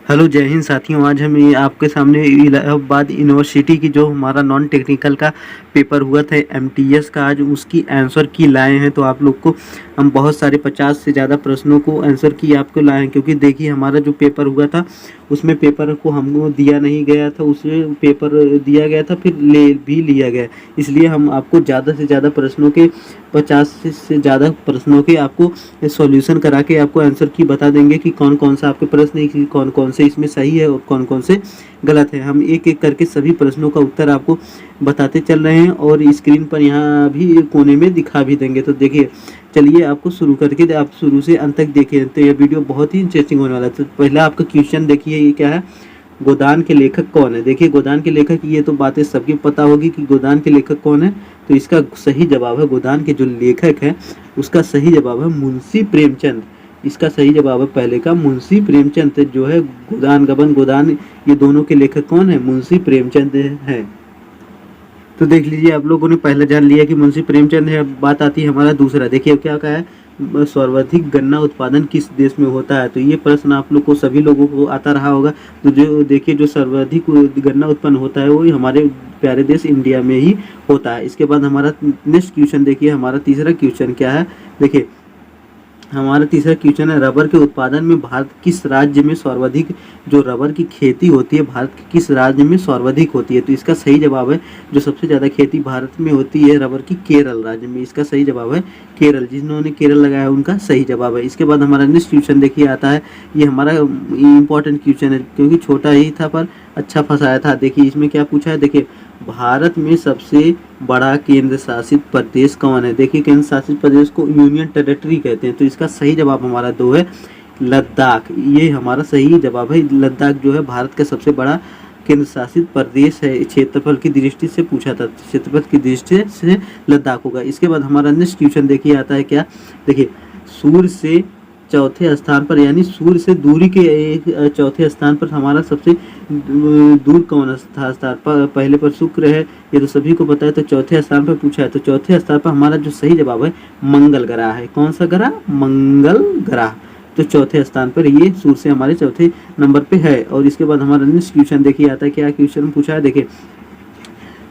Hello, जय हिंद साथियों। आज हम ये आपके सामने इलाहाबाद यूनिवर्सिटी की जो हमारा नॉन टेक्निकल का पेपर हुआ था एमटीएस का, आज उसकी आंसर की लाए हैं। तो आप लोग को हम बहुत सारे 50 से ज़्यादा प्रश्नों को आंसर की आपको लाए हैं, क्योंकि देखिए हमारा जो पेपर हुआ था उसमें पेपर को हमको दिया नहीं गया था, उसमें पेपर दिया गया था फिर ले भी लिया गया। इसलिए हम आपको ज़्यादा से ज़्यादा प्रश्नों के 50 से ज़्यादा प्रश्नों के आपको सॉल्यूशन करा के आपको आंसर की बता देंगे कि कौन कौन सा आपके प्रश्न है, कि कौन कौन से इसमें सही है और कौन कौन से गलत है। हम एक एक करके सभी प्रश्नों का उत्तर आपको बताते चल रहे हैं और स्क्रीन पर यहाँ भी कोने में दिखा भी देंगे। तो देखिए, चलिए आपको शुरू करके आप शुरू से अंत तक देखिए, तो ये वीडियो बहुत ही इंटरेस्टिंग होने वाला है। तो पहला आपका क्वेश्चन देखिए, ये क्या है, गोदान के लेखक कौन है। देखिए गोदान के लेखक, ये तो बातें सबकी पता होगी कि गोदान के लेखक कौन है। तो इसका सही जवाब है, गोदान के जो लेखक है उसका सही जवाब है मुंशी प्रेमचंद। इसका सही जवाब है पहले का मुंशी प्रेमचंद जो है। गोदान गबन गोदान, ये दोनों के लेखक कौन है, मुंशी प्रेमचंद है। तो देख लीजिए, आप लोगों ने पहले जान लिया कि मुंशी प्रेमचंद है। अब बात आती है हमारा दूसरा, देखिए क्या कहा है, सर्वाधिक गन्ना उत्पादन किस देश में होता है। तो ये प्रश्न आप लोग को सभी लोगों को आता रहा होगा। तो जो देखिए, जो सर्वाधिक गन्ना उत्पन्न होता है वो हमारे प्यारे देश इंडिया में ही होता है। इसके बाद हमारा नेक्स्ट क्वेश्चन देखिए, हमारा तीसरा क्वेश्चन क्या है। देखिए हमारा तीसरा क्वेश्चन है, रबर के उत्पादन में भारत किस राज्य में सर्वाधिक, जो रबर की खेती होती है भारत के किस राज्य में सर्वाधिक होती है। तो इसका सही जवाब है, जो सबसे ज़्यादा खेती भारत में होती है रबर की, केरल राज्य में। इसका सही जवाब है केरल, जिन्होंने केरल लगाया उनका सही जवाब है। इसके बाद हमारा नेक्स्ट क्वेश्चन देखिए आता है, ये हमारा इंपॉर्टेंट क्वेश्चन है क्योंकि छोटा ही था पर अच्छा फंसाया था। देखिए इसमें क्या पूछा है, देखिए भारत में सबसे बड़ा केंद्र शासित प्रदेश कौन है। देखिए केंद्र शासित प्रदेश को यूनियन टेरिटरी कहते हैं। तो इसका सही जवाब हमारा दो है, लद्दाख। ये हमारा सही जवाब है, लद्दाख जो है भारत का सबसे बड़ा केंद्र शासित प्रदेश है। क्षेत्रफल की दृष्टि से पूछा था, क्षेत्रफल की दृष्टि से लद्दाख होगा। इसके बाद हमारा नेक्स्ट क्वेश्चन देखिए आता है क्या, देखिए सूर्य से चौथे स्थान पर, यानी सूर्य से दूरी के एक चौथे स्थान पर हमारा सबसे दूर कौन था स्थान पर। पहले पर शुक्र है, ये तो सभी को पता है। तो चौथे स्थान पर पूछा है, तो चौथे स्थान पर हमारा जो सही जवाब है मंगल ग्रह है। कौन सा ग्रह, मंगल ग्रह। तो चौथे स्थान पर ये सूर्य से हमारे चौथे नंबर पे है। और इसके बाद हमारा नेक्स्ट क्वेश्चन देखिए आता है, क्या क्वेश्चन पूछा है, देखिए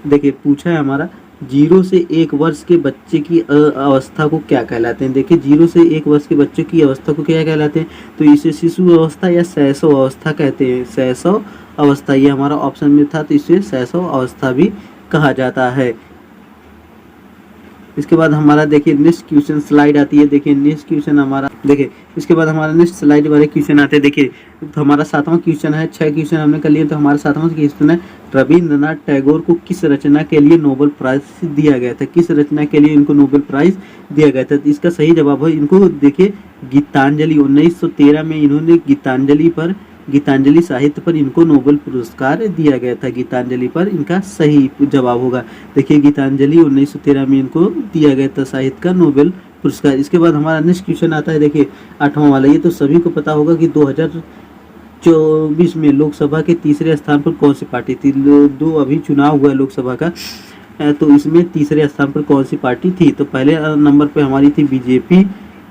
देखिए पूछा है हमारा, 0 से 1 वर्ष के बच्चे की अवस्था को क्या कहलाते हैं। देखिए 0 से 1 वर्ष के बच्चे की अवस्था को क्या कहलाते हैं। तो इसे शिशु अवस्था या शैशव अवस्था कहते हैं। शैशव अवस्था ये हमारा ऑप्शन में था, तो इसे शैशव अवस्था भी कहा जाता है। इसके बाद हमारा देखिए नेक्स्ट क्वेश्चन स्लाइड आती है। देखिए नेक्स्ट क्वेश्चन हमारा, देखिए इसके बाद हमारा नेक्स्ट स्लाइड वाले क्वेश्चन आते हैं। देखिए तो हमारा 7वां क्वेश्चन है, 6 क्वेश्चन हमने कर लिए। तो हमारा 7वां क्वेश्चन है, रविंद्रनाथ टैगोर को किस रचना के लिए नोबेल प्राइज दिया गया था। किस रचना के लिए इनको नोबेल प्राइज दिया गया था। तो इसका सही जवाब है, इनको देखिए गीतांजलि, 1913 में इन्होंने गीतांजलि साहित्य पर इनको नोबेल पुरस्कार दिया गया था। गीतांजलि पर इनका सही जवाब होगा। देखिए गीतांजलि 1913 में इनको दिया गया था साहित्य का नोबेल पुरस्कार। इसके बाद हमारा नेक्स्ट क्वेश्चन आता है, देखिए 8वां वाला। ये तो सभी को पता होगा कि 2024 में लोकसभा के तीसरे स्थान पर कौन सी पार्टी थी। दो अभी चुनाव हुआ है लोकसभा का, तो इसमें तीसरे स्थान पर कौन सी पार्टी थी। तो पहले नंबर पे हमारी थी बीजेपी,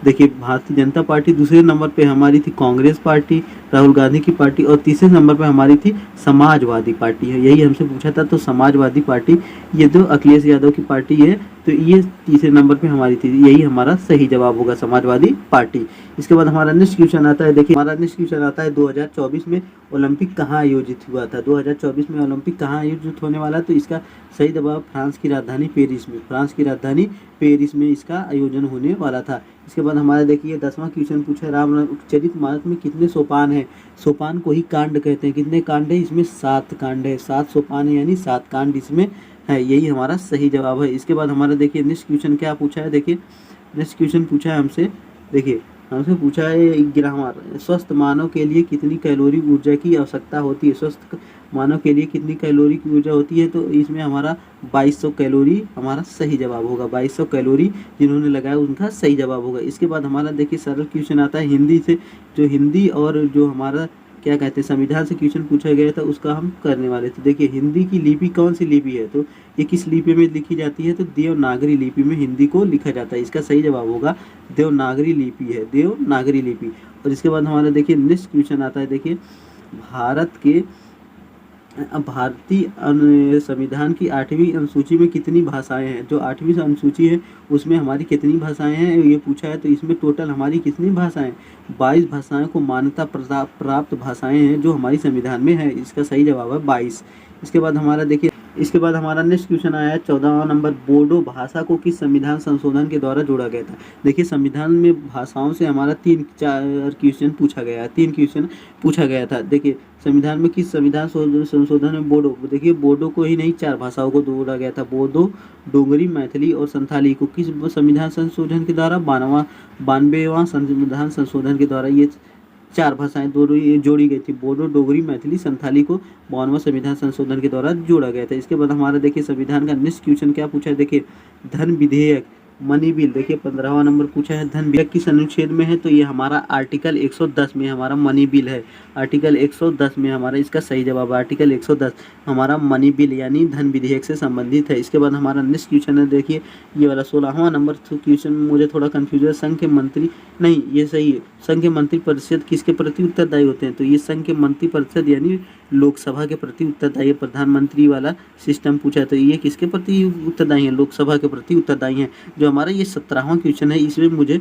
देखिए भारतीय जनता पार्टी। दूसरे नंबर पे हमारी थी कांग्रेस पार्टी, राहुल गांधी की पार्टी। और तीसरे नंबर पे हमारी थी समाजवादी पार्टी है। यही हमसे पूछा था, तो समाजवादी पार्टी, ये तो अखिलेश यादव की पार्टी है। तो ये तीसरे नंबर पे हमारी थी, यही हमारा सही जवाब होगा, समाजवादी पार्टी। इसके बाद हमारा नेक्स्ट क्वेश्चन आता है, देखिए हमारा नेक्स्ट क्वेश्चन आता है, 2024 में ओलंपिक कहाँ आयोजित हुआ था। 2024 में ओलंपिक कहाँ आयोजित होने वाला। तो इसका सही जवाब फ्रांस की राजधानी पेरिस में, फ्रांस की राजधानी पेरिस में इसका आयोजन होने वाला था। इसके बाद हमारा देखिए 10वां क्वेश्चन पूछा है, रामचरितमानस में कितने सोपान है। सोपान को ही कांड कहते हैं। कितने कांड है इसमें, 7 कांड है, 7 सोपान है, यानी 7 कांड इसमें है। यही हमारा सही जवाब है। इसके बाद हमारा देखिए नेक्स्ट क्वेश्चन क्या पूछा है, देखिए नेक्स्ट क्वेश्चन पूछा है हमसे, देखिए हमसे पूछा है ग्रामर, स्वस्थ मानव के लिए कितनी कैलोरी ऊर्जा की आवश्यकता होती है। स्वस्थ मानव के लिए कितनी कैलोरी की ऊर्जा होती है। तो इसमें हमारा 2200 कैलोरी हमारा सही जवाब होगा। 2200 कैलोरी जिन्होंने लगाया उनका सही जवाब होगा। इसके बाद हमारा देखिए सरल क्वेश्चन आता है हिंदी से, जो हिंदी और जो हमारा क्या कहते हैं संविधान से क्वेश्चन पूछा गया था उसका हम करने वाले थे। देखिए हिंदी की लिपि कौन सी लिपि है, तो ये किस लिपि में लिखी जाती है। तो देवनागरी लिपि में हिंदी को लिखा जाता है। इसका सही जवाब होगा देवनागरी लिपि है, देवनागरी लिपि। और इसके बाद हमारा देखिए नेक्स्ट क्वेश्चन आता है, देखिए भारत के भारतीय संविधान की 8वीं अनुसूची में कितनी भाषाएं हैं? जो 8वीं अनुसूची है उसमें हमारी कितनी भाषाएं हैं ये पूछा है, तो इसमें टोटल हमारी कितनी भाषाएं, 22 भाषाओं को मान्यता प्राप्त भाषाएं हैं जो हमारी संविधान में है। इसका सही जवाब है 22। इसके बाद हमारा देखिए, इसके बाद हमारा नेक्स्ट क्वेश्चन आया है 14वां नंबर, बोडो भाषा को किस संविधान संशोधन के द्वारा जोड़ा गया था? देखिए संविधान में भाषाओं से हमारा 3-4 क्वेश्चन पूछा गया है, 3 क्वेश्चन पूछा गया था। देखिए संविधान में किस संविधान संशोधन में बोडो, देखिए बोडो को ही नहीं 4 भाषाओं को जोड़ा गया था, बोडो, डोगरी, मैथिली और संथाली को किस संविधान संशोधन के द्वारा, 92वां संविधान संशोधन के द्वारा ये 4 भाषाएं दोनों ये जोड़ी गई थी, बोडो, डोगरी, मैथिली, संथाली को 52वां संविधान संशोधन के द्वारा जोड़ा गया था। इसके बाद हमारा देखिए संविधान का नेक्स्ट क्वेश्चन क्या पूछा है, देखिए धन विधेयक, मनी बिल, देखिए 15वां नंबर पूछा है, धन विधेयक किस अनुच्छेद में है? तो ये हमारा आर्टिकल 110 में हमारा मनी बिल है, आर्टिकल 110 में हमारा इसका सही जवाब है, आर्टिकल 110 हमारा मनी बिल यानी धन विधेयक से संबंधित है। इसके बाद हमारा नेक्स्ट क्वेश्चन है, देखिए ये वाला 16वां नंबर क्वेश्चन में मुझे थोड़ा कन्फ्यूजन है, संघ के मंत्री, नहीं ये सही है, संघ के मंत्री परिषद किसके प्रति उत्तरदायी होते हैं? तो ये संघ के मंत्री परिषद यानी लोकसभा के प्रति उत्तरदायी, प्रधानमंत्री वाला सिस्टम पूछा है, तो ये किसके प्रति उत्तरदायी है? लोकसभा के प्रति उत्तरदायी है। जो हमारा ये 17वां क्वेश्चन है इसमें मुझे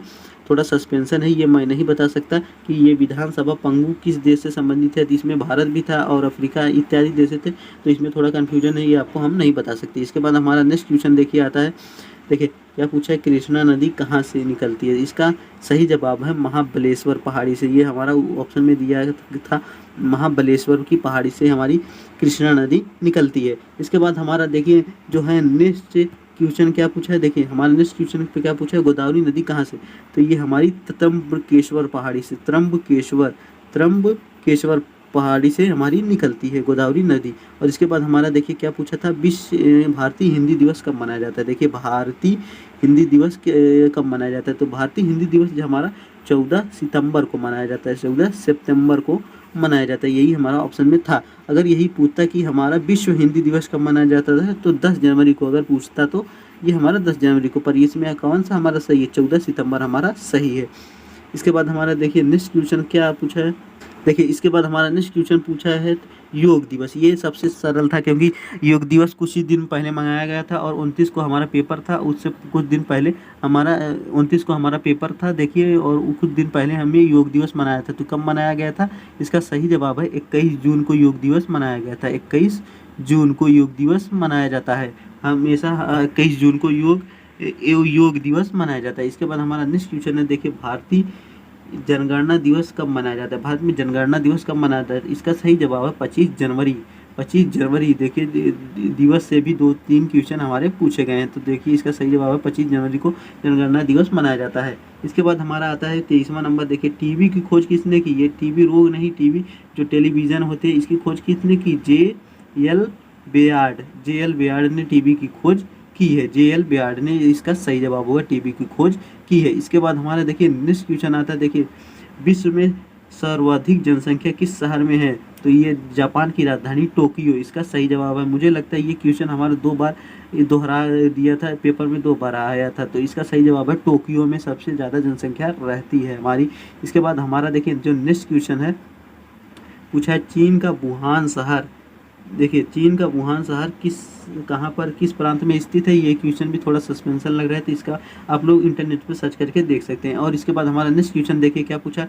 थोड़ा सस्पेंशन है, ये मैं नहीं बता सकता कि ये विधानसभा पंगु किस देश से संबंधित है, तो इसमें भारत भी था और अफ्रीका इत्यादि देश थे, तो इसमें थोड़ा कन्फ्यूजन है, ये आपको हम नहीं बता सकते। इसके बाद हमारा नेक्स्ट क्वेश्चन देखिए आता है, देखिए क्या पूछा है, कृष्णा नदी कहाँ से निकलती है? इसका सही जवाब है महाबलेश्वर पहाड़ी से, ये हमारा ऑप्शन में दिया था, महाबलेश्वर की पहाड़ी से हमारी कृष्णा नदी निकलती है। इसके बाद हमारा देखिए जो है नेक्स्ट क्वेश्चन क्या पूछा है, देखिए हमारे नेक्स्ट क्वेश्चन पे क्या पूछा है, गोदावरी नदी कहाँ से? तो ये हमारी त्र्यंबकेश्वर पहाड़ी से, त्र्यंबकेश्वर पहाड़ी से हमारी निकलती है गोदावरी नदी। और इसके बाद हमारा देखिए क्या पूछा था, भारतीय हिंदी दिवस कब मनाया जाता है? देखिए भारतीय हिंदी दिवस कब मनाया जाता है? तो भारतीय हिंदी दिवस जो हमारा 14 सितंबर को मनाया जाता है, 14 सितंबर को मनाया जाता है, यही हमारा ऑप्शन में था। अगर यही पूछता कि हमारा विश्व हिंदी दिवस कब मनाया जाता है तो 10 जनवरी को अगर पूछता तो ये हमारा 10 जनवरी को, पर इसमें कौन सा हमारा सही है? 14 सितंबर हमारा सही है। इसके बाद हमारा देखिए नेक्स्ट क्वेश्चन क्या पूछा है, देखिए इसके बाद हमारा नेक्स्ट क्वेश्चन पूछा है योग दिवस, ये सबसे सरल था क्योंकि योग दिवस कुछ ही दिन पहले मंगाया गया था और 29 को हमारा पेपर था, उससे कुछ दिन पहले हमारा 29 को हमारा पेपर था देखिए, और कुछ दिन पहले हमें योग दिवस मनाया था। तो कब मनाया गया था? इसका सही जवाब है 21 जून को योग दिवस मनाया गया था, 21 जून को योग दिवस मनाया जाता है, हमेशा 21 जून को योग दिवस मनाया जाता है। इसके बाद हमारा नेक्स्ट क्वेश्चन है, देखिए भारतीय जनगणना दिवस कब मनाया जाता है? भारत में जनगणना दिवस कब मनाया जाता है? इसका सही जवाब है 25 जनवरी, 25 जनवरी। देखिए दिवस से भी 2-3 क्वेश्चन हमारे पूछे गए हैं, तो देखिए इसका सही जवाब है 25 जनवरी को जनगणना दिवस मनाया जाता है। इसके बाद हमारा आता है 23वां नंबर, देखिए टीबी की खोज किसने की? ये टीबी रोग नहीं, टीबी जो टेलीविज़न होते हैं इसकी खोज किसने की? जे.एल. बेयार्ड ने टीबी की खोज की है, जे.एल. बेयार्ड ने इसका सही जवाब होगा टीबी की खोज की है। इसके बाद हमारा देखिए नेक्स्ट क्वेश्चन आता है, देखिए विश्व में सर्वाधिक जनसंख्या किस शहर में है? तो ये जापान की राजधानी टोक्यो, इसका सही जवाब है। मुझे लगता है ये क्वेश्चन हमारा 2 बार दोहरा दिया था, पेपर में 2 बार आया था, तो इसका सही जवाब है टोक्यो में सबसे ज़्यादा जनसंख्या रहती है हमारी। इसके बाद हमारा देखिए जो नेक्स्ट क्वेश्चन है पूछा है चीन का वुहान शहर, देखिए चीन का वुहान शहर कहाँ पर किस प्रांत में स्थित है? ये क्वेश्चन भी थोड़ा सस्पेंशन लग रहा है, तो इसका आप लोग इंटरनेट पर सर्च करके देख सकते हैं। और इसके बाद हमारा नेक्स्ट क्वेश्चन देखिए क्या पूछा,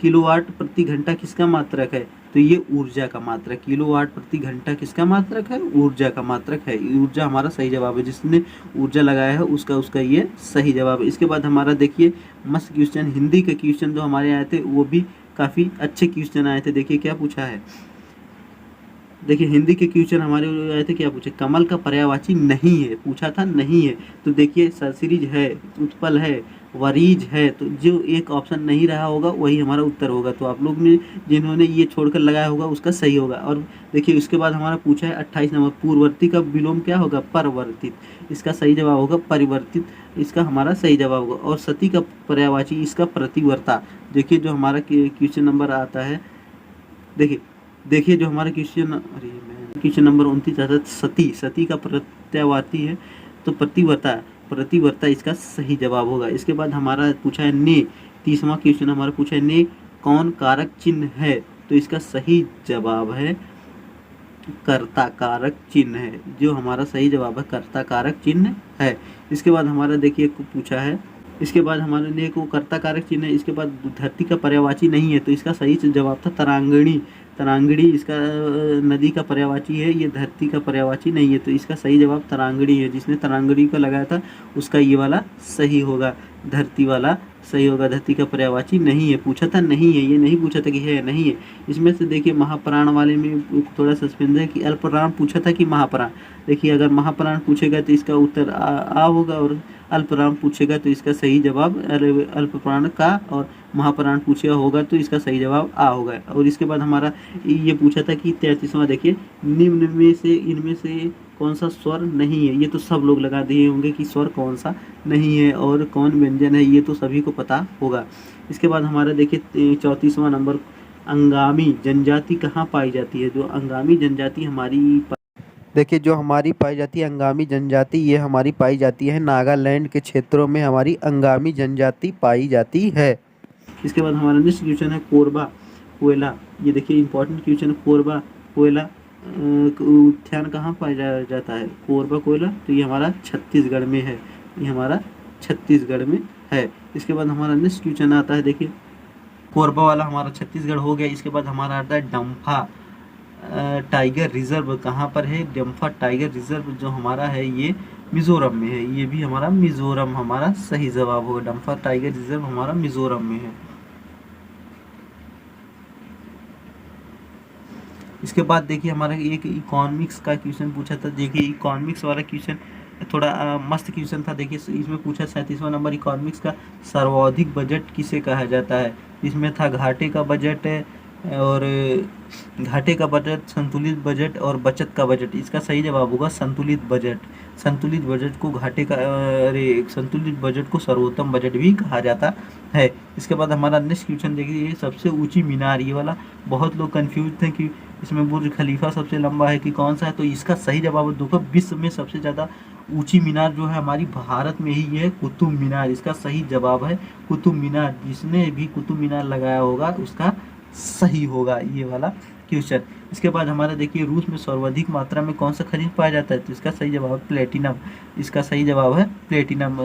किलोवाट प्रति घंटा किसका मात्रक है? तो ये ऊर्जा का मात्रक, किलोवाट प्रति घंटा किसका मात्रक है? ऊर्जा का मात्रक है, ऊर्जा हमारा सही जवाब है, जिसने ऊर्जा लगाया है उसका ये सही जवाब है। इसके बाद हमारा देखिए मस्त क्वेश्चन, हिंदी के क्वेश्चन जो हमारे आए थे वो भी काफ़ी अच्छे क्वेश्चन आए थे। देखिए क्या पूछा है, देखिए हिंदी के क्वेश्चन हमारे आए थे, क्या पूछे, कमल का पर्यायवाची नहीं है, पूछा था नहीं है, तो देखिए सरसिरीज है, उत्पल है, वरीज है, तो जो एक ऑप्शन नहीं रहा होगा वही हमारा उत्तर होगा। तो आप लोग ने जिन्होंने ये छोड़कर लगाया होगा उसका सही होगा। और देखिए उसके बाद हमारा पूछा है 28 नंबर, पूर्ववर्ती का विलोम क्या होगा? परिवर्तित, इसका सही जवाब होगा परिवर्तित, इसका हमारा सही जवाब होगा। और सती का पर्यायवाची इसका प्रतिवर्ता। देखिए जो हमारा क्वेश्चन नंबर आता है, देखिए जो हमारा क्वेश्चन नंबर 29 आता है, सती का प्रत्यावर्ती है तो प्रतिवर्ता इसका सही जवाब होगा। इसके बाद हमारा पूछा है ने, 30वां क्वेश्चन हमारा पूछा है ने कौन कारक चिन्ह है? तो इसका सही जवाब है कर्ता कारक चिन्ह है। जो हमारा सही जवाब है कर्ता कारक चिन्ह है। इसके बाद हमारा देखिए पूछा है, इसके बाद हमारे लिए को कर्ता कारक चिन्ह है, इसके बाद धरती का पर्यायवाची नहीं है, तो इसका सही जवाब था तरांगणी। तरांगणी इसका नदी का पर्यायवाची है, ये धरती का पर्यायवाची नहीं है, तो इसका सही जवाब तरांगणी है। जिसने तरांगणी को लगाया था उसका ये वाला सही होगा, धरती वाला सही होगा। धरती का पर्यायवाची नहीं है, पूछा था नहीं है, ये नहीं पूछा था कि है नहीं है। इसमें से देखिए महाप्राण वाले में थोड़ा सस्पेंस है कि अल्पप्राण पूछा था कि महाप्राण। देखिए अगर महाप्राण पूछेगा तो इसका उत्तर आ होगा, और अल्पप्राण पूछेगा तो इसका सही जवाब अल्पप्राण का, और महाप्राण पूछेगा होगा तो इसका सही जवाब आ होगा। और इसके बाद हमारा ये पूछा था कि 33वां देखिए, निम्न में से इनमें से कौन सा स्वर नहीं है। ये तो सब लोग लगा दिए होंगे कि स्वर कौन सा नहीं है और कौन व्यंजन है, ये तो सभी को पता होगा। इसके बाद हमारा देखिए 34वां नंबर, अंगामी जनजाति कहाँ पाई जाती है। जो अंगामी जनजाति हमारी देखिए जो हमारी पाई जाती है अंगामी जनजाति, ये हमारी पाई जाती है नागालैंड के क्षेत्रों में हमारी अंगामी जनजाति पाई जाती है। इसके बाद हमारा नेक्स्ट क्वेश्चन है कोरबा कोयला। ये देखिए इंपॉर्टेंट क्वेश्चन है, कोरबा कोयला उद्यान कहाँ पाया जाता है। कोरबा कोयला तो ये हमारा छत्तीसगढ़ में है, ये हमारा छत्तीसगढ़ में है। इसके बाद हमारा नेक्स्ट क्वेश्चन आता है, देखिए कोरबा वाला हमारा छत्तीसगढ़ हो गया। इसके बाद हमारा आता है डम्फा टाइगर रिजर्व कहाँ पर है। डम्फा टाइगर रिजर्व जो हमारा है ये मिजोरम में है, ये भी हमारा मिजोरम हमारा सही जवाब होगा। डम्फा टाइगर रिजर्व हमारा मिजोरम में है। इसके बाद देखिए हमारा एक इकोनॉमिक्स का क्वेश्चन पूछा था। देखिए इकोनॉमिक्स वाला क्वेश्चन थोड़ा मस्त क्वेश्चन था। देखिए इसमें पूछा 37वां नंबर, इकोनॉमिक्स का सर्वाधिक बजट किसे कहा जाता है। इसमें था घाटे का बजट और घाटे का बजट, संतुलित बजट और बचत का बजट। इसका सही जवाब होगा संतुलित बजट। संतुलित बजट को घाटे का संतुलित बजट को सर्वोत्तम बजट भी कहा जाता है। इसके बाद हमारा नेक्स्ट क्वेश्चन देखिए, ये सबसे ऊंची मीनार, ये वाला बहुत लोग कंफ्यूज थे कि इसमें बुर्ज खलीफा सबसे लंबा है कि कौन सा है। तो इसका सही जवाब देखो, विश्व में सबसे ज़्यादा ऊंची मीनार जो है हमारी भारत में ही है, कुतुब मीनार। इसका सही जवाब है कुतुब मीनार। जिसने भी कुतुब मीनार लगाया होगा उसका सही होगा ये वाला क्वेश्चन। इसके बाद हमारा देखिए रूस में सर्वाधिक मात्रा में कौन सा खनिज पाया जाता है। तो इसका सही जवाब है प्लेटिनम। इसका सही जवाब है प्लेटिनम।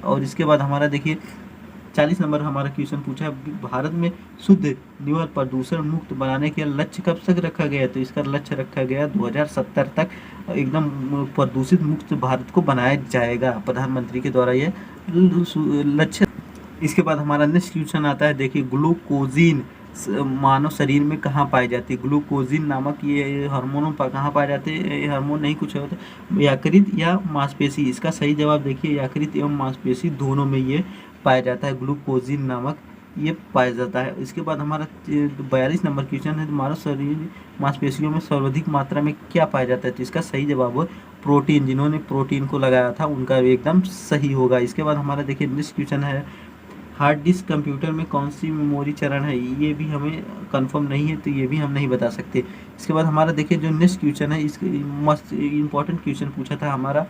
और इसके बाद हमारा देखिए 40 नंबर हमारा क्वेश्चन पूछा है, भारत में शुद्ध निवल प्रदूषण मुक्त बनाने के लक्ष्य कब तक रखा गया है। तो इसका लक्ष्य रखा गया 2070 तक एकदम प्रदूषित मुक्त भारत को बनाया जाएगा, प्रधानमंत्री के द्वारा ये लक्ष्य। इसके बाद हमारा नेक्स्ट क्वेश्चन आता है, देखिए ग्लूकोजीन मानव शरीर में कहाँ पाए जाती है। ग्लूकोजीन नामक ये हार्मोन कहाँ पाए जाते हैं। ये हार्मोन नहीं कुछ होता, यकृत या मांसपेशी। इसका सही जवाब देखिए यकृत एवं मांसपेशी दोनों में ये पाया जाता है, ग्लूकोजीन नामक ये पाया जाता है। इसके बाद हमारा 42 नंबर क्वेश्चन है, मानव शरीर मांसपेशियों में सर्वाधिक मात्रा में क्या पाया जाता है। तो इसका सही जवाब है प्रोटीन। जिन्होंने प्रोटीन को लगाया था उनका एकदम सही होगा। इसके बाद हमारा देखिए नेक्स्ट क्वेश्चन है, हार्ड डिस्क कंप्यूटर में कौन सी मेमोरी चरण है। ये भी हमें कंफर्म नहीं है, तो ये भी हम नहीं बता सकते। इसके बाद हमारा देखिए जो नेक्स्ट क्वेश्चन है, इसके मस्त इंपॉर्टेंट क्वेश्चन पूछा था हमारा,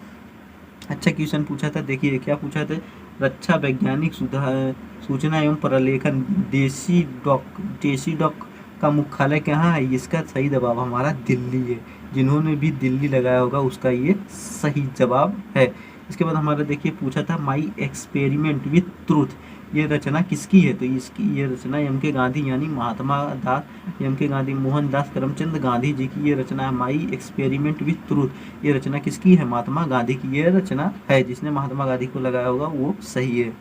अच्छा क्वेश्चन पूछा था। देखिए क्या पूछा था, रक्षा वैज्ञानिक सूचना एवं प्रलेखन डेसीडॉक का मुख्यालय कहाँ है। इसका सही जवाब हमारा दिल्ली है। जिन्होंने भी दिल्ली लगाया होगा उसका ये सही जवाब है। इसके बाद हमारा देखिए पूछा था माई एक्सपेरिमेंट विथ ट्रूथ, ये रचना किसकी है। तो इसकी ये रचना एम के गांधी यानी महात्मा दास एम के गांधी मोहनदास करमचंद गांधी जी की ये रचना है, माई एक्सपेरिमेंट विथ ट्रूथ। ये रचना किसकी है, महात्मा गांधी की ये रचना है। जिसने महात्मा गांधी को लगाया होगा वो सही है।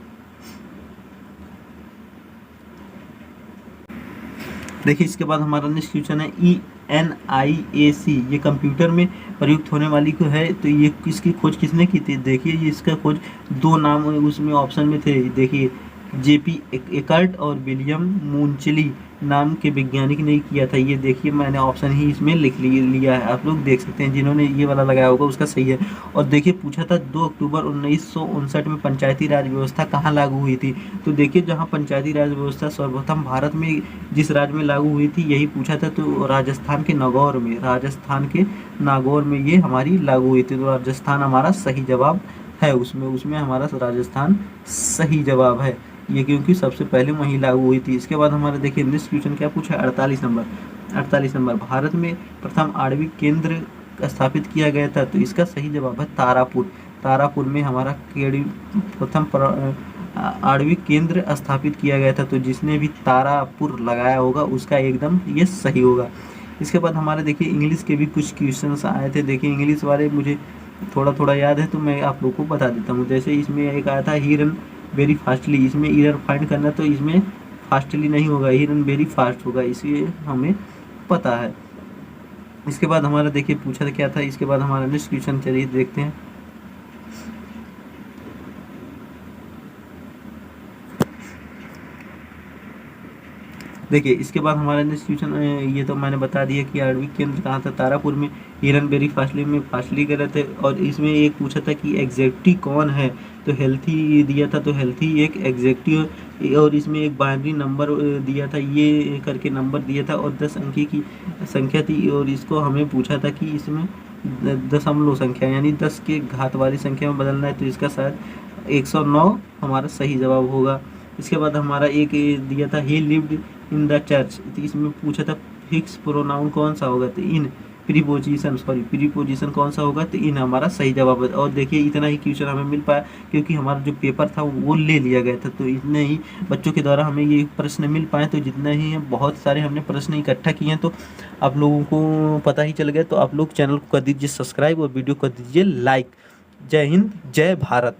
देखिए इसके बाद हमारा नेक्स्ट क्वेश्चन है, ENIAC ये कंप्यूटर में प्रयुक्त होने वाली को है। तो ये इसकी खोज किसने की थी। देखिए ये इसका खोज दो नाम उसमें ऑप्शन में थे। देखिए JP एकर्ट और विलियम मूनचिली नाम के वैज्ञानिक ने किया था। ये देखिए मैंने ऑप्शन ही इसमें लिख लिया है, आप लोग देख सकते हैं। जिन्होंने ये वाला लगाया होगा उसका सही है। और देखिए पूछा था 2 अक्टूबर 1959 में पंचायती राज व्यवस्था कहाँ लागू हुई थी। तो देखिए जहाँ पंचायती राज व्यवस्था सर्वप्रथम भारत में जिस राज्य में लागू हुई थी यही पूछा था, तो राजस्थान के नागौर में, राजस्थान के नागौर में ये हमारी लागू हुई थी। तो राजस्थान हमारा सही जवाब है, उसमें हमारा राजस्थान सही जवाब है। ये क्योंकि सबसे पहले वहीं लागू हुई थी। इसके बाद हमारा देखिए नेक्स्ट क्वेश्चन क्या पूछा है, 48 नंबर। भारत में प्रथम आणविक केंद्र स्थापित किया गया था, तो इसका सही जवाब है तारापुर। तारापुर में हमारा प्रथम आणविक केंद्र स्थापित किया गया था, तो जिसने भी तारापुर लगाया होगा उसका एकदम ये सही होगा। इसके बाद हमारे देखिए इंग्लिश के भी कुछ क्वेश्चंस आए थे। देखिए इंग्लिश वाले मुझे थोड़ा थोड़ा याद है, तो मैं आप लोग को बता देता हूँ। जैसे इसमें एक आया था ही रन वेरी फास्टली, इसमें ईरर फाइंड करना, तो इसमें फास्टली नहीं होगा, ही रन वेरी फास्ट होगा, इसलिए हमें पता है। इसके बाद हमारा देखिए पूछा था क्या था, इसके बाद हमारा नेक्स्ट क्वेश्चन चलिए देखते हैं। देखिए इसके बाद हमारा नेक्स्ट क्वेश्चन, ये तो मैंने बता दिया कि आणविक केंद्र कहाँ था, तारापुर में। हिरन बेरी फासली में फासली गलत है। और इसमें एक पूछा था कि एग्जैक्टी कौन है, तो हेल्थी दिया था, तो हेल्थी एक एग्जैक्टिव। और इसमें एक बाइनरी नंबर दिया था, ये करके नंबर दिया था, और 10 अंक की संख्या थी। और इसको हमें पूछा था कि इसमें दशमलव संख्या यानी 10 के घात वाली संख्या में बदलना है, तो इसका शायद 109 हमारा सही जवाब होगा। इसके बाद हमारा एक दिया था ही लिव्ड इन द चर्च, तो इसमें पूछा था फिक्स प्रोनाउन कौन सा होगा, तो इन। प्रीपोजिशन कौन सा होगा, तो इन हमारा सही जवाब है। और देखिए इतना ही क्वेश्चन हमें मिल पाया क्योंकि हमारा जो पेपर था वो ले लिया गया था, तो इतने ही बच्चों के द्वारा हमें ये प्रश्न मिल पाए। तो जितना ही है, बहुत सारे हमने प्रश्न इकट्ठा किए हैं, तो आप लोगों को पता ही चल गया। तो आप लोग चैनल को कर दीजिए सब्सक्राइब और वीडियो कर दीजिए लाइक। जय हिंद, जय भारत।